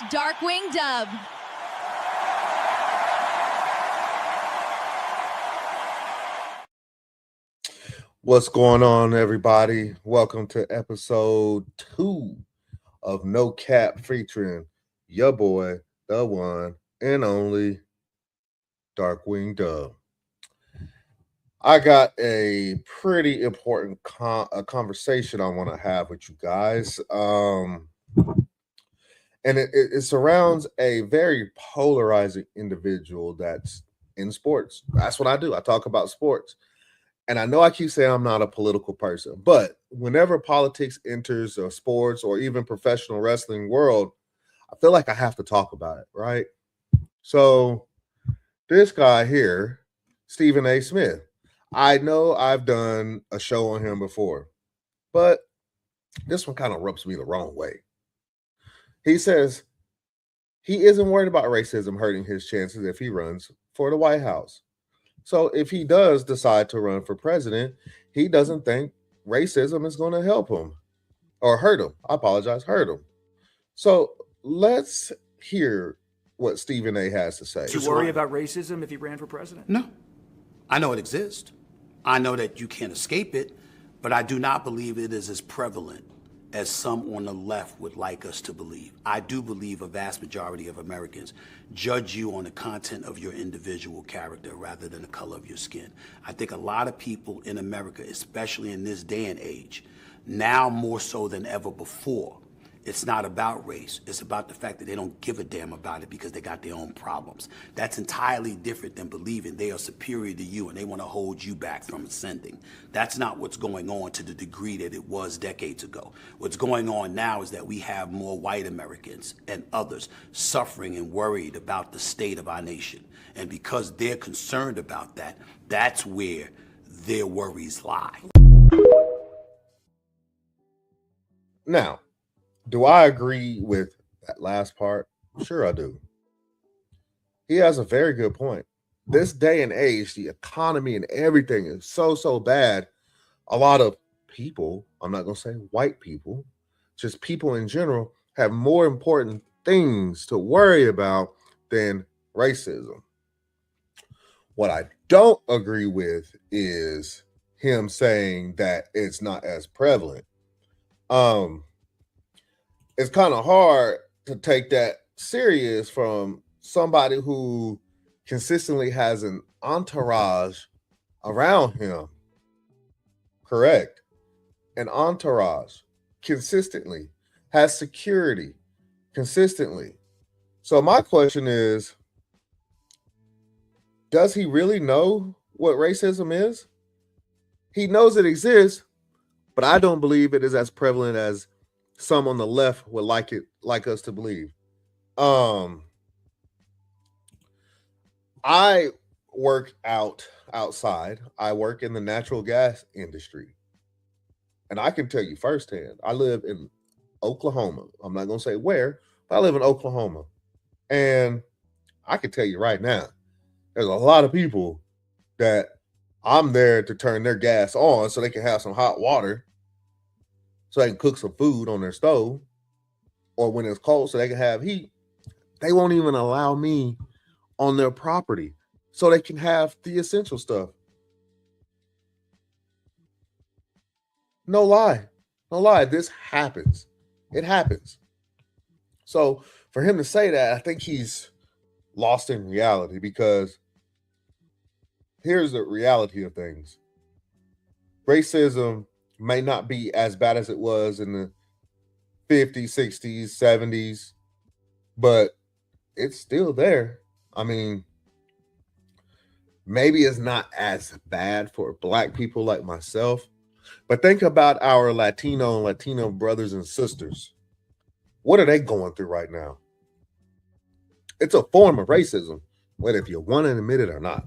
DarkwingDubb. What's going on, everybody? Welcome to episode 2 of No Cap featuring your boy, the one and only DarkwingDubb. I got a pretty important conversation I want to have with you guys. And it surrounds a very polarizing individual that's in sports. That's what I do. I talk about sports. And I know I keep saying I'm not a political person, but whenever politics enters sports or even professional wrestling world, I feel like I have to talk about it, right? So this guy here, Stephen A. Smith, I know I've done a show on him before, but this one kind of rubs me the wrong way. He says he isn't worried about racism hurting his chances if he runs for the White House. So if he does decide to run for president, he doesn't think racism is going to help him or hurt him. I apologize, hurt him. So let's hear what Stephen A. has to say. Do you worry about racism if he ran for president? No. I know it exists. I know that you can't escape it, but I do not believe it is as prevalent as some on the left would like us to believe. I do believe a vast majority of Americans judge you on the content of your individual character rather than the color of your skin. I think a lot of people in America, especially in this day and age, now more so than ever before, it's not about race. It's about the fact that they don't give a damn about it because they got their own problems. That's entirely different than believing they are superior to you and they want to hold you back from ascending. That's not what's going on to the degree that it was decades ago. What's going on now is that we have more white Americans and others suffering and worried about the state of our nation. And because they're concerned about that, that's where their worries lie. Now, do I agree with that last part? Sure, I do. He has a very good point. This day and age, the economy and everything is so bad. A lot of people, I'm not going to say white people, just people in general, have more important things to worry about than racism. What I don't agree with is him saying that it's not as prevalent. It's kind of hard to take that serious from somebody who consistently has an entourage around him. Correct. An entourage consistently has security consistently. So my question is, does he really know what racism is? He knows it exists, but I don't believe it is as prevalent as some on the left would like us to believe. I work outside. I work in the natural gas industry. And I can tell you firsthand, I live in Oklahoma. I'm not going to say where, but I live in Oklahoma. And I can tell you right now, there's a lot of people that I'm there to turn their gas on so they can have some hot water, so they can cook some food on their stove, or when it's cold so they can have heat. They won't even allow me on their property so they can have the essential stuff. No lie. This happens. It happens. So for him to say that, I think he's lost in reality, because here's the reality of things. Racism may not be as bad as it was in the 50s, 60s, 70s, but it's still there. I mean, maybe it's not as bad for Black people like myself, but think about our Latino brothers and sisters. What are they going through right now? It's a form of racism, whether if you want to admit it or not.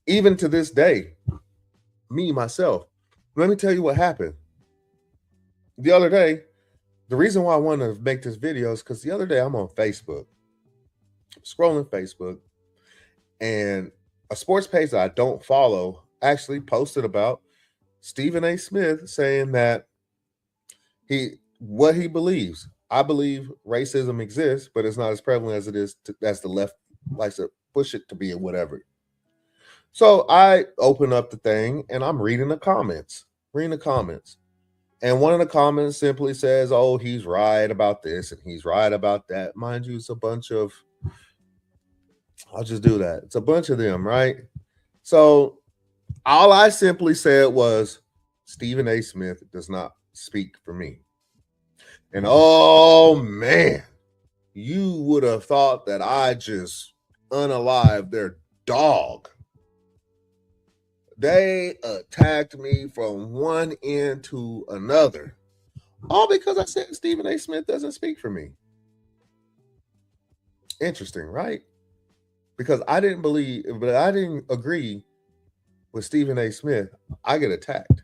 Even to this day, me, myself, let me tell you what happened. The other day, the reason why I want to make this video is because the other day I'm on Facebook, scrolling Facebook, and a sports page that I don't follow actually posted about Stephen A. Smith saying that what he believes. I believe racism exists, but it's not as prevalent as it is as the left likes to push it to be or whatever. So I open up the thing and I'm reading the comments, And one of the comments simply says, oh, he's right about this and he's right about that. Mind you, it's a bunch of, I'll just do that. It's a bunch of them, right? So all I simply said was, Stephen A. Smith does not speak for me. And oh man, you would have thought that I just unalived their dog. They attacked me from one end to another. All because I said Stephen A. Smith doesn't speak for me. Interesting, right? Because I didn't believe, but I didn't agree with Stephen A. Smith. I get attacked.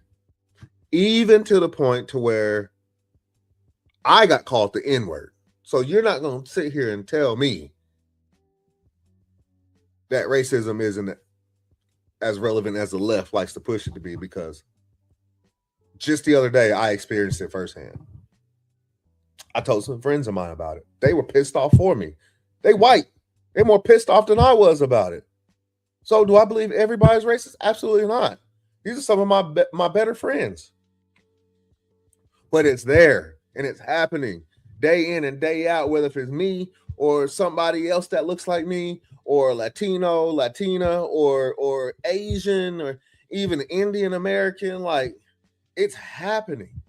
Even to the point to where I got called the N-word. So you're not going to sit here and tell me that racism isn't as relevant as the left likes to push it to be, because just the other day I experienced it firsthand. I told some friends of mine about it. They were pissed off for me. They white. They're more pissed off than I was about it. So do I believe everybody's racist? Absolutely not. These are some of my better friends. But it's there and it's happening day in and day out, whether if it's me or somebody else that looks like me, or Latino, Latina, or Asian, or even Indian American. Like, it's happening.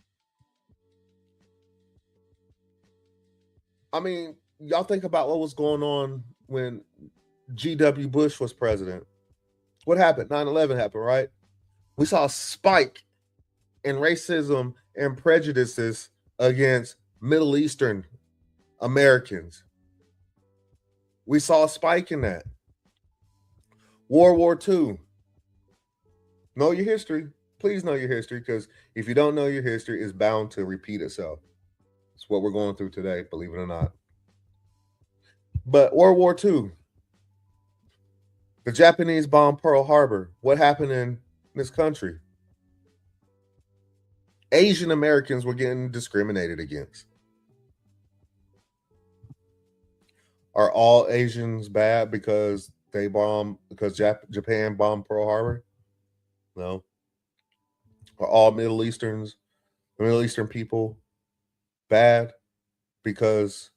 I mean, y'all think about what was going on when G.W. Bush was president. What happened? 9/11 happened, right? We saw a spike in racism and prejudices against Middle Eastern Americans. We saw a spike in that. World War II. Know your history. Please know your history, because if you don't know your history, it's bound to repeat itself. It's what we're going through today, believe it or not. But World War II, the Japanese bombed Pearl Harbor. What happened in this country? Asian Americans were getting discriminated against. Are all Asians bad because Japan bombed Pearl Harbor? No. Are all Middle Eastern people bad because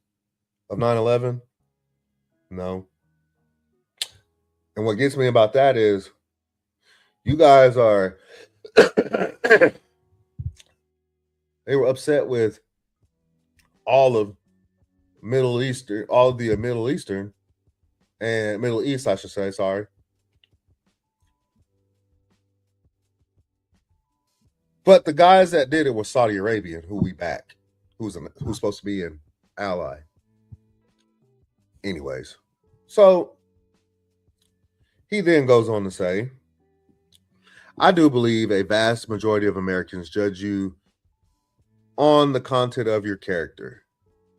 of 9/11? No. And what gets me about that is you guys are they were upset with all of the Middle East, and Middle East, I should say, sorry. But the guys that did it were Saudi Arabian, who we back, who's supposed to be an ally. Anyways, so he then goes on to say, I do believe a vast majority of Americans judge you on the content of your character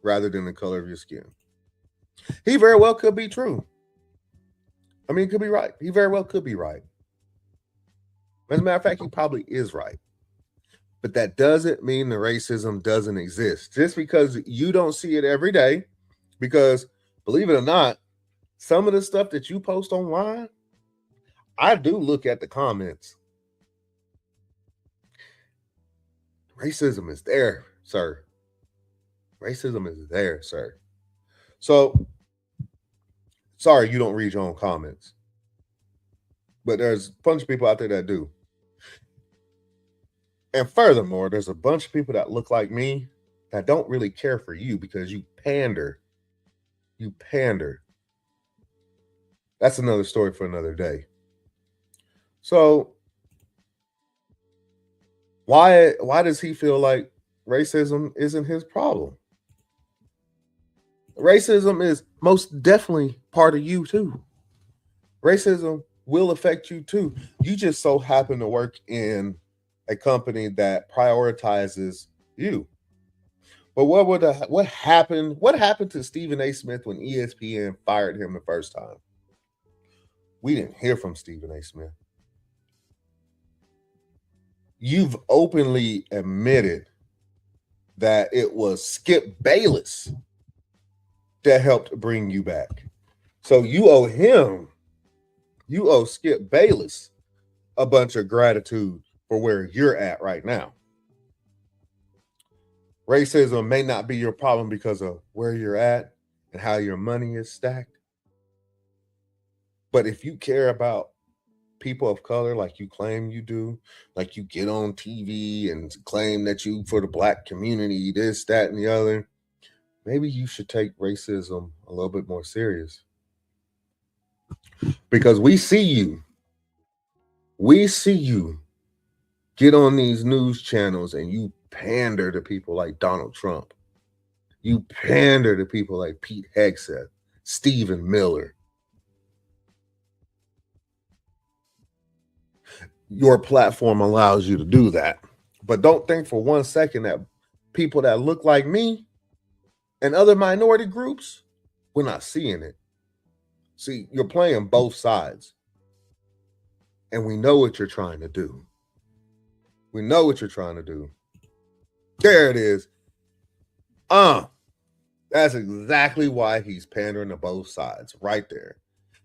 rather than the color of your skin. He very well could be true. I mean, he could be right. He very well could be right. As a matter of fact, he probably is right. But that doesn't mean the racism doesn't exist. Just because you don't see it every day, because believe it or not, some of the stuff that you post online, I do look at the comments. Racism is there, sir. Racism is there, sir. So, sorry you don't read your own comments. But there's a bunch of people out there that do. And furthermore, there's a bunch of people that look like me that don't really care for you because you pander. You pander. That's another story for another day. So, why does he feel like racism isn't his problem? Racism is most definitely part of you too. Racism will affect you too. You just so happen to work in a company that prioritizes you. But what happened? What happened to Stephen A. Smith when ESPN fired him the first time? We didn't hear from Stephen A. Smith. You've openly admitted that it was Skip Bayless that helped bring you back. So you owe Skip Bayless a bunch of gratitude for where you're at right now. Racism may not be your problem because of where you're at and how your money is stacked. But if you care about people of color like you claim you do, like you get on TV and claim that you for the black community, this, that, and the other, maybe you should take racism a little bit more serious. Because we see you get on these news channels and you pander to people like Donald Trump. You pander to people like Pete Hegseth, Stephen Miller. Your platform allows you to do that. But don't think for 1 second that people that look like me and other minority groups, we're not seeing it. See, you're playing both sides. And we know what you're trying to do. We know what you're trying to do. There it is. That's exactly why he's pandering to both sides right there.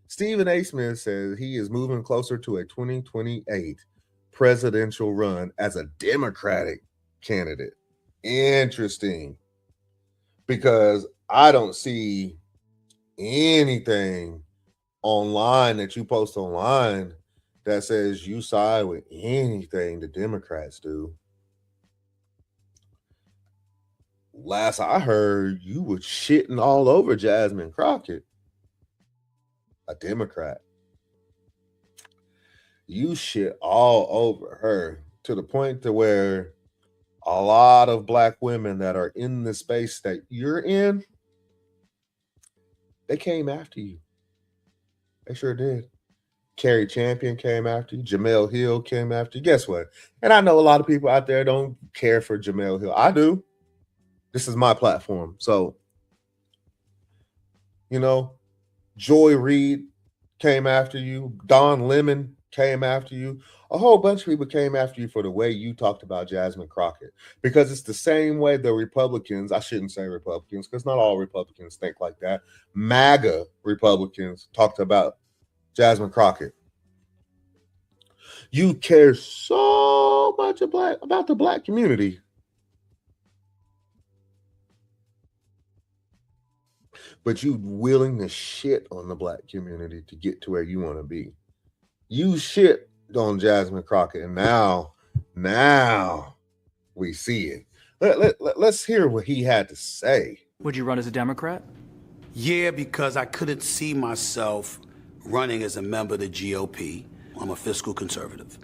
Stephen A. Smith says he is moving closer to a 2028 presidential run as a Democratic candidate. Interesting. Because I don't see anything online that you post online that says you side with anything the Democrats do. Last I heard, you were shitting all over Jasmine Crockett, a Democrat. You shit all over her to the point to where a lot of black women that are in the space that you're in, they came after you. They sure did. Carrie Champion came after you. Jamel Hill came after you. Guess what? And I know a lot of people out there don't care for Jamel Hill. I do. This is my platform. So, Joy Reid came after you. Don Lemon came after you. A whole bunch of people came after you for the way you talked about Jasmine Crockett. Because it's the same way the Republicans, I shouldn't say Republicans, because not all Republicans think like that. MAGA Republicans talked about Jasmine Crockett. You care so much about the black community. But you willing to shit on the black community to get to where you want to be. You shit on Jasmine Crockett, and now we see it. Let's hear what he had to say. Would you run as a Democrat? Yeah, because I couldn't see myself running as a member of the GOP. I'm a fiscal conservative.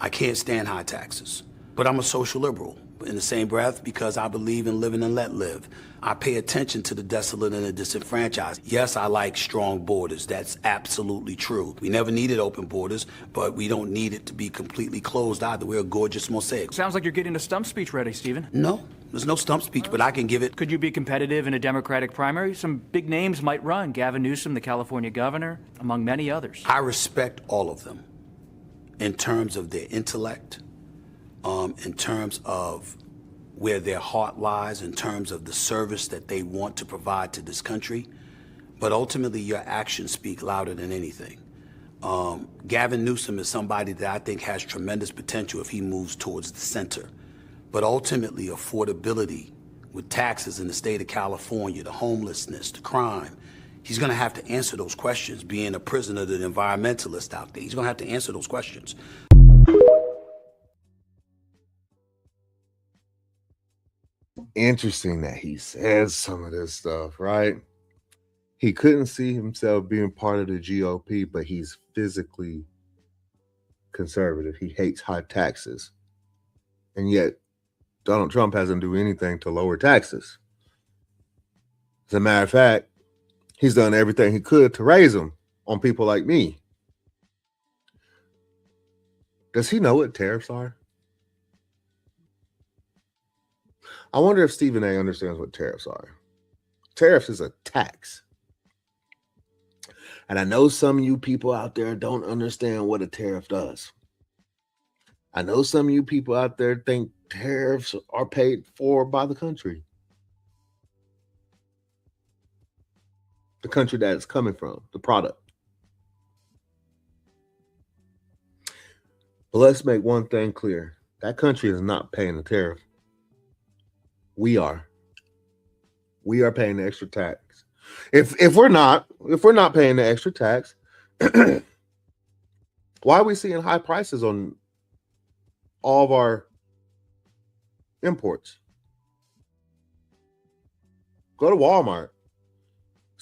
I can't stand high taxes, but I'm a social liberal. In the same breath, because I believe in living and let live. I pay attention to the desolate and the disenfranchised. Yes, I like strong borders. That's absolutely true. We never needed open borders, but we don't need it to be completely closed either. We're a gorgeous mosaic. Sounds like you're getting a stump speech ready, Stephen. No, there's no stump speech, but I can give it. Could you be competitive in a Democratic primary? Some big names might run. Gavin Newsom, the California governor, among many others. I respect all of them in terms of their intellect, in terms of where their heart lies, in terms of the service that they want to provide to this country. But ultimately, your actions speak louder than anything. Gavin Newsom is somebody that I think has tremendous potential if he moves towards the center. But ultimately, affordability with taxes in the state of California, the homelessness, the crime, he's gonna have to answer those questions, being a prisoner of the environmentalist out there. He's gonna have to answer those questions. Interesting that he says some of this stuff, right? He couldn't see himself being part of the GOP, but he's physically conservative. He hates high taxes. And yet, Donald Trump hasn't done anything to lower taxes. As a matter of fact, he's done everything he could to raise them on people like me. Does he know what tariffs are? I wonder if Stephen A. understands what tariffs are. Tariffs is a tax. And I know some of you people out there don't understand what a tariff does. I know some of you people out there think tariffs are paid for by the country that it's coming from, the product. But let's make one thing clear. That country is not paying the tariff. We are. We are paying the extra tax. If we're not paying the extra tax, why are we seeing high prices on all of our imports? Go to Walmart.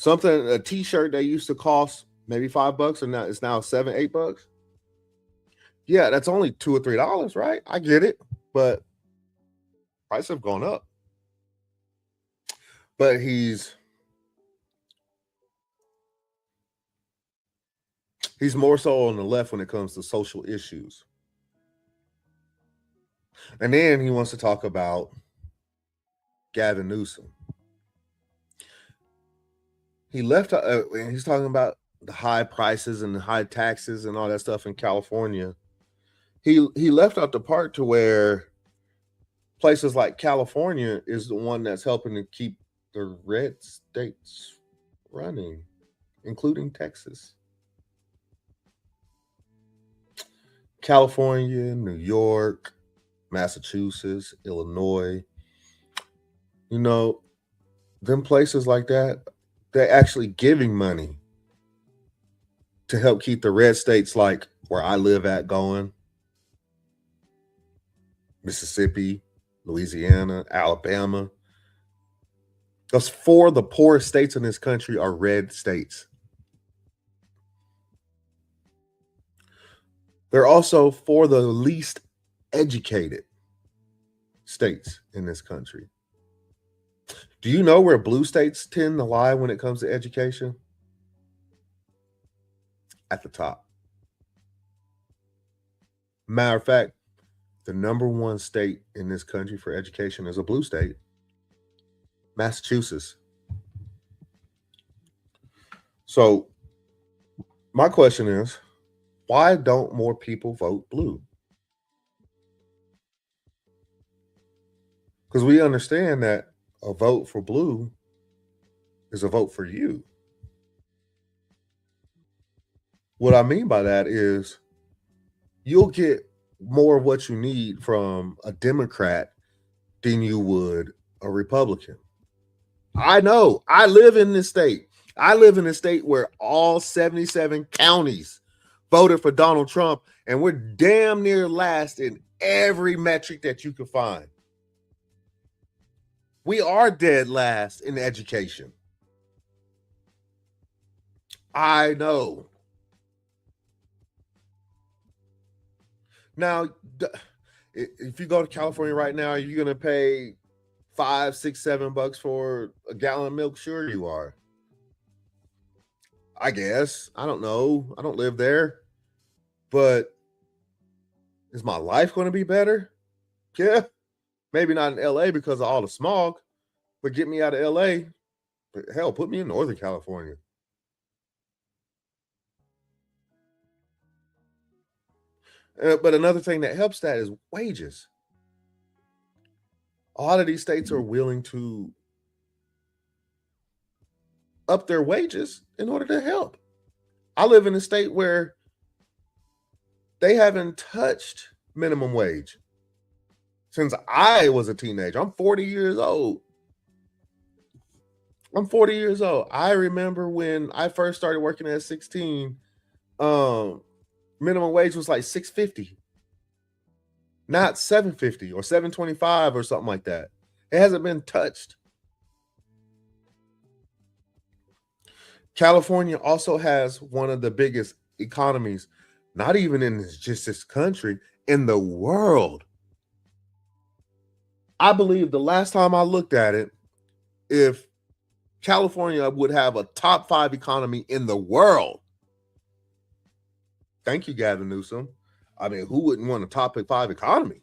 A t-shirt that used to cost maybe $5 and now it's now $7, $8. Yeah, that's only $2 or $3, right? I get it, but prices have gone up. But he's more so on the left when it comes to social issues. And then he wants to talk about Gavin Newsom. He left, and he's talking about the high prices and the high taxes and all that stuff in California. He left out the part to where places like California is the one that's helping to keep the red states running, including Texas. California, New York, Massachusetts, Illinois, them places like that, they're actually giving money to help keep the red states like where I live at going. Mississippi, Louisiana, Alabama. Those 4 of the poorest states in this country are red states. They're also 4 of the least educated states in this country. Do you know where blue states tend to lie when it comes to education? At the top. Matter of fact, the number 1 state in this country for education is a blue state, Massachusetts. So my question is, why don't more people vote blue? Because we understand that a vote for blue is a vote for you. What I mean by that is you'll get more of what you need from a Democrat than you would a Republican. I know. I live in this state. I live in a state where all 77 counties voted for Donald Trump, and we're damn near last in every metric that you can find. We are dead last in education. I know. Now, if you go to California right now, are you going to pay $5, $6, $7 for a gallon of milk? Sure you are. I guess. I don't know. I don't live there. But is my life going to be better? Yeah. Maybe not in LA because of all the smog, but get me out of LA. But hell, put me in Northern California. But another thing that helps that is wages. A lot of these states are willing to up their wages in order to help. I live in a state where they haven't touched minimum wage since I was a teenager. I'm 40 years old. I remember when I first started working at 16, minimum wage was like $6.50, not $7.50 or $7.25 or something like that. It hasn't been touched. California also has one of the biggest economies, not even in just this country, in the world. I believe the last time I looked at it, if California would have a top 5 economy in the world. Thank you, Gavin Newsom. I mean, who wouldn't want a top 5 economy?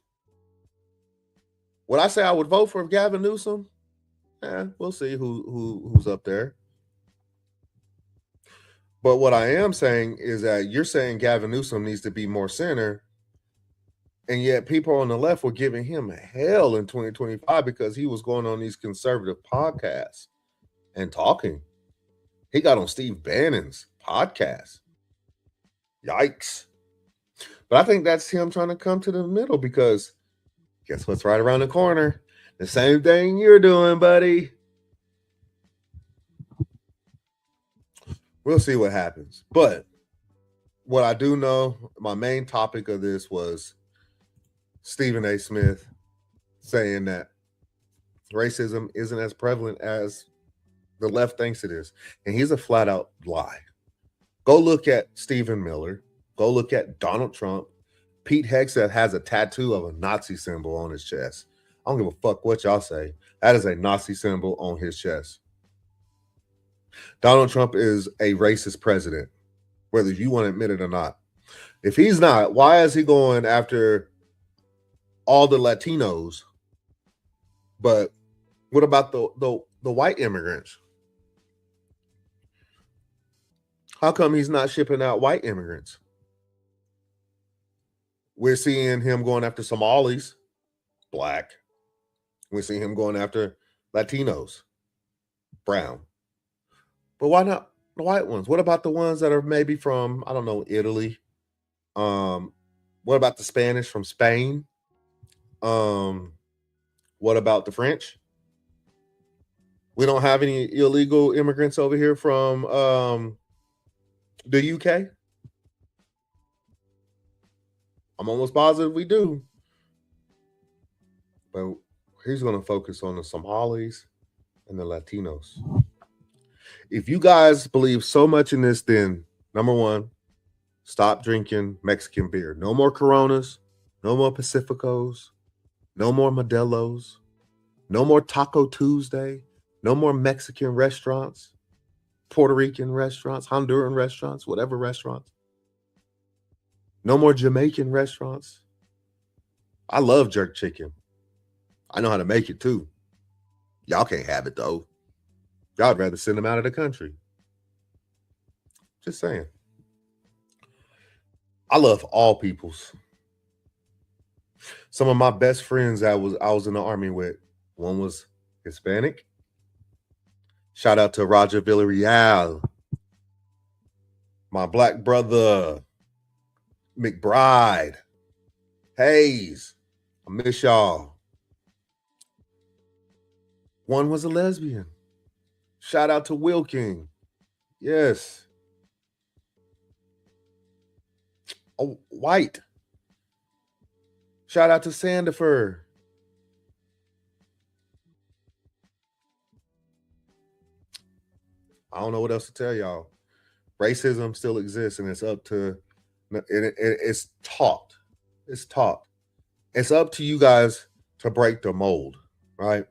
Would I say I would vote for Gavin Newsom? We'll see who's up there. But what I am saying is that you're saying Gavin Newsom needs to be more center. And yet people on the left were giving him hell in 2025 because he was going on these conservative podcasts and talking. He got on Steve Bannon's podcast. Yikes. But I think that's him trying to come to the middle because guess what's right around the corner? The same thing you're doing, buddy. We'll see what happens. But what I do know, my main topic of this was Stephen A. Smith saying that racism isn't as prevalent as the left thinks it is. And he's a flat out lie. Go look at Stephen Miller. Go look at Donald Trump. Pete Hegseth has a tattoo of a Nazi symbol on his chest. I don't give a fuck what y'all say. That is a Nazi symbol on his chest. Donald Trump is a racist president, whether you want to admit it or not. If he's not, why is he going after all the Latinos? But what about the white immigrants? How come he's not shipping out white immigrants? We're seeing him going after Somalis, black. We're seeing him going after Latinos, brown. But why not the white ones? What about the ones that are maybe from, I don't know, Italy? What about the Spanish from Spain? What about the French? We don't have any illegal immigrants over here from the UK. I'm almost positive we do. But he's going to focus on the Somalis and the Latinos. If you guys believe so much in this, then number one, stop drinking Mexican beer. No more Coronas, no more Pacificos, no more Modelos, no more Taco Tuesday, no more Mexican restaurants, Puerto Rican restaurants, Honduran restaurants, whatever restaurants. No more Jamaican restaurants. I love jerk chicken. I know how to make it too. Y'all can't have it though. Y'all would rather send them out of the country. Just saying. I love all peoples. Some of my best friends I was in the army with, one was Hispanic. Shout out to Roger Villarreal. My black brother, McBride. Hayes. I miss y'all. One was a lesbian. Shout out to Wilking. Yes. Oh, white. Shout out to Sandifer. I don't know what else to tell y'all. Racism still exists, and it's up to it's taught. It's taught. It's up to you guys to break the mold, right?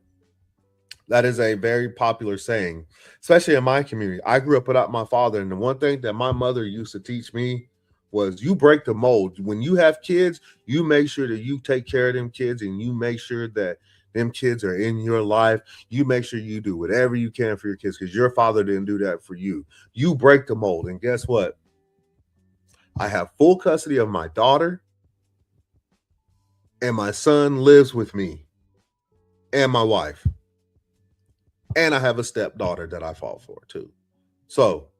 That is a very popular saying, especially in my community. I grew up without my father, and the one thing that my mother used to teach me was you break the mold. When you have kids, you make sure that you take care of them kids, and you make sure that them kids are in your life. You make sure you do whatever you can for your kids because your father didn't do that for you. You break the mold, and guess what? I have full custody of my daughter, and my son lives with me and my wife. And I have a stepdaughter that I fought for too. So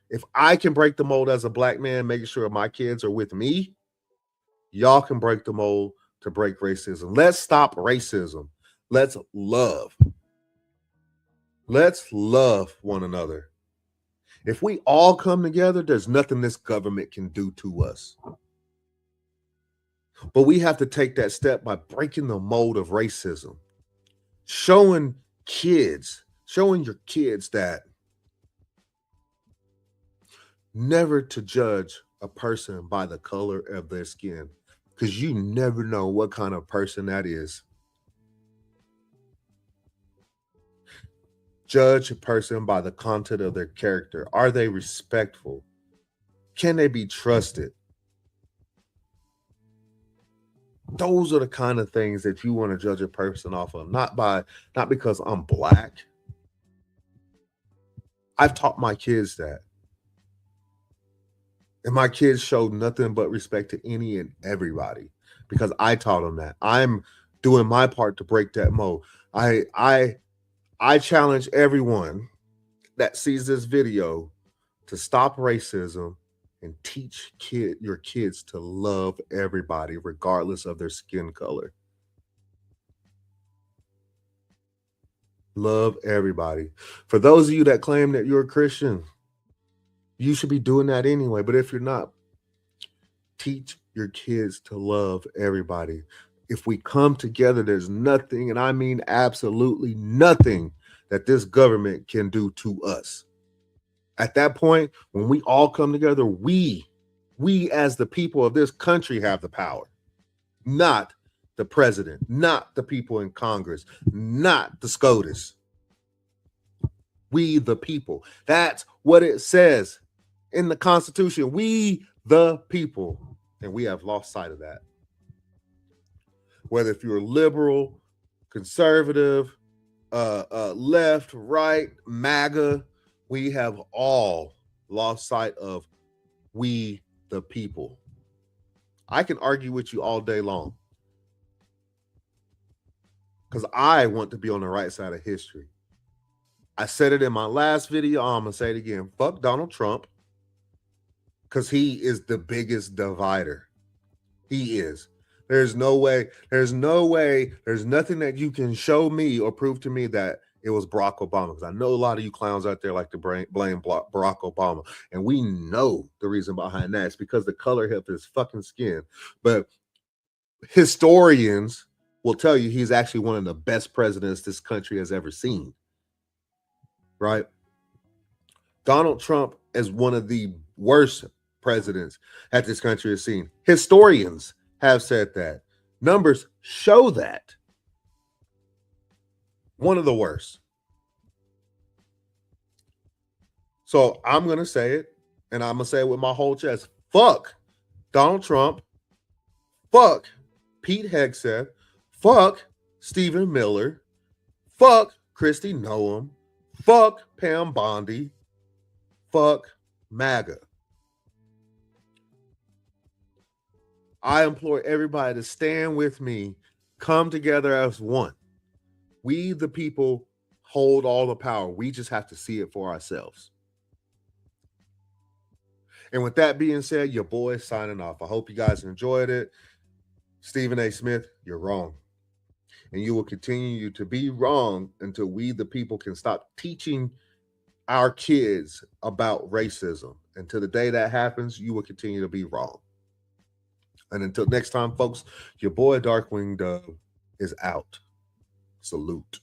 if I can break the mold as a black man, making sure my kids are with me, y'all can break the mold to break racism. Let's stop racism. Let's love. Let's love one another. If we all come together, there's nothing this government can do to us. But we have to take that step by breaking the mold of racism. Showing your kids that never to judge a person by the color of their skin, because you never know what kind of person that is. Judge a person by the content of their character. Are they respectful? Can they be trusted? Those are the kind of things that you want to judge a person off of, not because I'm black. I've taught my kids that. And my kids showed nothing but respect to any and everybody. because I taught them that. I'm doing my part to break that mold. I challenge everyone that sees this video to stop racism and teach your kids to love everybody regardless of their skin color. Love everybody. For those of you that claim that you're a Christian, you should be doing that anyway. But if you're not, teach your kids to love everybody. If we come together, there's nothing, and I mean absolutely nothing, that this government can do to us. At that point, when we all come together, we as the people of this country have the power, not the president, not the people in Congress, not the SCOTUS. We the people. That's what it says in the Constitution. We the people. And we have lost sight of that. Whether if you're liberal, conservative, left, right, MAGA, we have all lost sight of we the people. I can argue with you all day long because I want to be on the right side of history. I said it in my last video. I'm going to say it again. Fuck Donald Trump, because he is the biggest divider. He is. There's nothing that you can show me or prove to me that it was Barack Obama, because I know a lot of you clowns out there like to blame Barack Obama, and we know the reason behind that. It's because the color of his fucking skin. But historians will tell you he's actually one of the best presidents this country has ever seen. Right? Donald Trump is one of the worst presidents that this country has seen. Historians have said that. Numbers show that. One of the worst. So I'm going to say it, and I'm going to say it with my whole chest. Fuck Donald Trump. Fuck Pete Hegseth. Fuck Stephen Miller. Fuck Kristi Noem. Fuck Pam Bondi. Fuck MAGA. I implore everybody to stand with me, come together as one. We, the people, hold all the power. We just have to see it for ourselves. And with that being said, your boy is signing off. I hope you guys enjoyed it. Stephen A. Smith, you're wrong. And you will continue to be wrong until we, the people, can stop teaching our kids about racism. Until the day that happens, you will continue to be wrong. And until next time, folks, your boy DarkwingDubb is out. Salute.